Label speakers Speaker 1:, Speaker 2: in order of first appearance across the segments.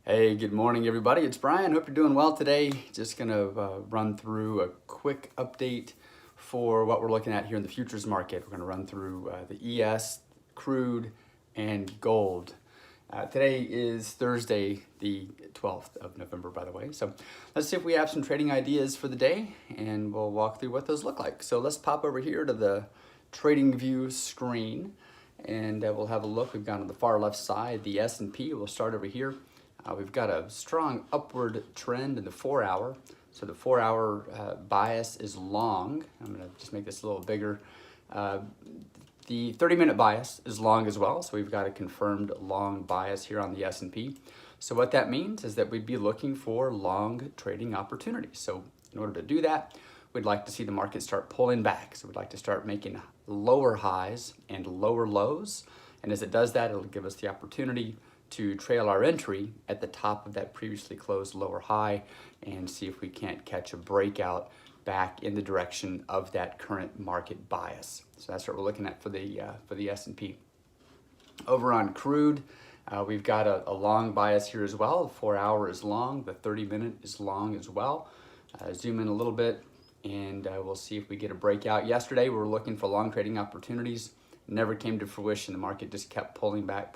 Speaker 1: Hey, good morning, everybody. It's Brian. Hope you're doing well today. Just going to run through a quick update for what we're looking at here in the futures market. We're going to run through the ES, crude, and gold. Today is Thursday, the 12th of November, by the way. So let's see if we have some trading ideas for the day, and we'll walk through what those look like. So let's pop over here to the trading view screen, and we'll have a look. We've got on the far left side the S&P. We'll start over here. We've got a strong upward trend in the 4-hour. So the 4-hour bias is long. I'm going to just make this a little bigger. The 30-minute bias is long as well. So we've got a confirmed long bias here on the S&P. So what that means is that we'd be looking for long trading opportunities. So in order to do that, we'd like to see the market start pulling back. So we'd like to start making lower highs and lower lows. And as it does that, it'll give us the opportunity to trail our entry at the top of that previously closed lower high and see if we can't catch a breakout back in the direction of that current market bias. So that's what we're looking at for the S&P. Over on crude, we've got a long bias here as well. The 4-hour is long, the 30-minute is long as well. Zoom in a little bit and we'll see if we get a breakout. Yesterday we were looking for long trading opportunities. Never came to fruition. The market just kept pulling back,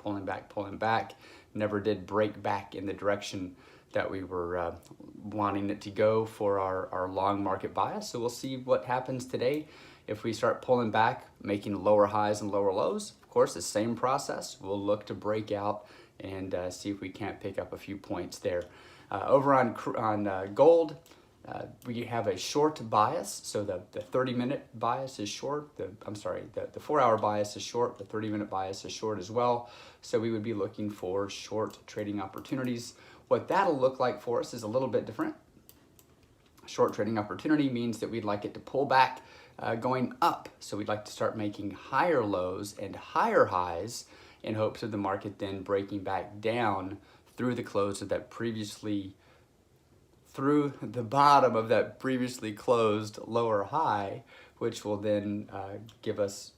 Speaker 1: never did break back in the direction that we were wanting it to go for our long market bias. So we'll see what happens today. If we start pulling back, making lower highs and lower lows, of course, the same process. We'll look to break out and see if we can't pick up a few points there. Over on gold, we have a short bias, so the 30-minute bias is short. The 4-hour bias is short. The 30-minute bias is short as well. So we would be looking for short trading opportunities. What that'll look like for us is a little bit different. Short trading opportunity means that we'd like it to pull back going up. So we'd like to start making higher lows and higher highs in hopes of the market then breaking back down through the close of that through the bottom of that previously closed lower high, which will then give us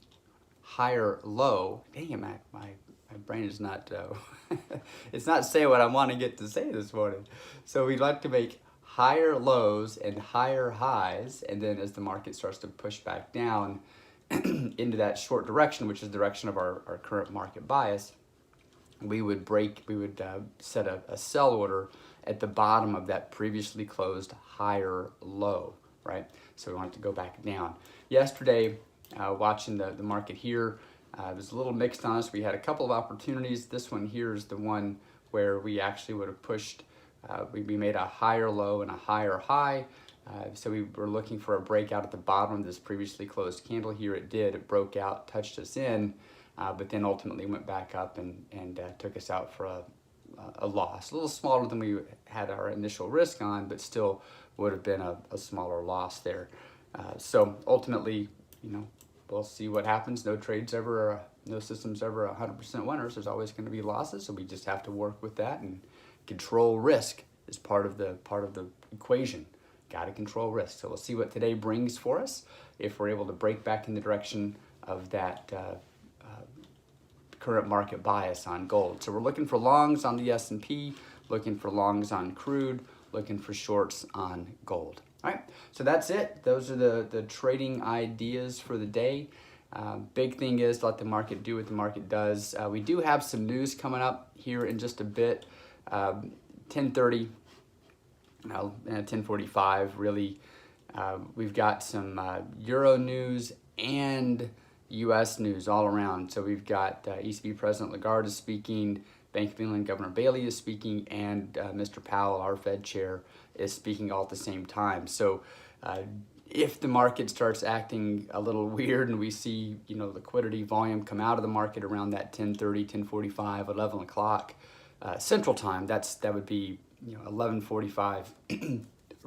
Speaker 1: higher low. Dang it, my brain is not, it's not saying what I want to get to say this morning. So we'd like to make higher lows and higher highs, and then as the market starts to push back down into that short direction, which is the direction of our current market bias, we would set a sell order at the bottom of that previously closed higher low, right? So we want it to go back down. Yesterday, watching the market here, it was a little mixed on us. We had a couple of opportunities. This one here is the one where we actually would have pushed, we made a higher low and a higher high. So we were looking for a breakout at the bottom of this previously closed candle here. It did, it broke out, touched us in, but then ultimately went back up and took us out for a loss. A little smaller than we had our initial risk on, but still would have been a smaller loss there. So ultimately, we'll see what happens. No system's ever 100% winners. There's always going to be losses, so we just have to work with that and control risk is part of the equation. Got to control risk. So we'll see what today brings for us. If we're able to break back in the direction of that current market bias on gold. So we're looking for longs on the S&P, looking for longs on crude, looking for shorts on gold. All right, so that's it. Those are the trading ideas for the day. Big thing is let the market do what the market does. We do have some news coming up here in just a bit. 10:30, 10:45, really. We've got some Euro news and U.S. news all around. So we've got ECB President Lagarde is speaking, Bank of England Governor Bailey is speaking, and Mr. Powell, our Fed chair, is speaking all at the same time. So if the market starts acting a little weird and we see, liquidity volume come out of the market around that 10:30, 10:45, 11 o'clock Central Time, that would be 11:45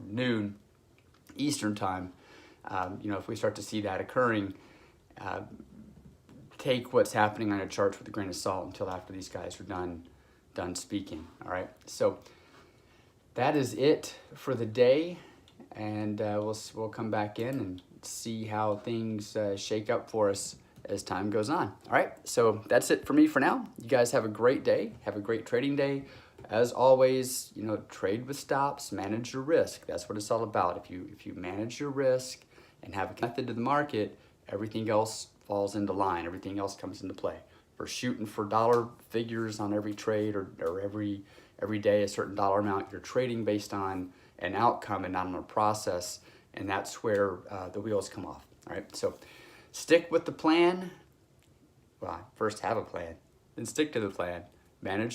Speaker 1: noon Eastern Time. If we start to see that occurring, take what's happening on your charts with a grain of salt until after these guys are done speaking. All right, so that is it for the day, and we'll come back in and see how things shake up for us as time goes on. All right, so that's it for me for now. You guys have a great day. Have a great trading day. as always, you know, trade with stops, manage your risk. That's what it's all about. If you manage your risk and have a method to the market, everything else falls into line. Everything else comes into play. If we're shooting for dollar figures on every trade or every day a certain dollar amount, you're trading based on an outcome and not on a process, and that's where the wheels come off. All right, so stick with the plan. Well, first have a plan, then stick to the plan. Manage your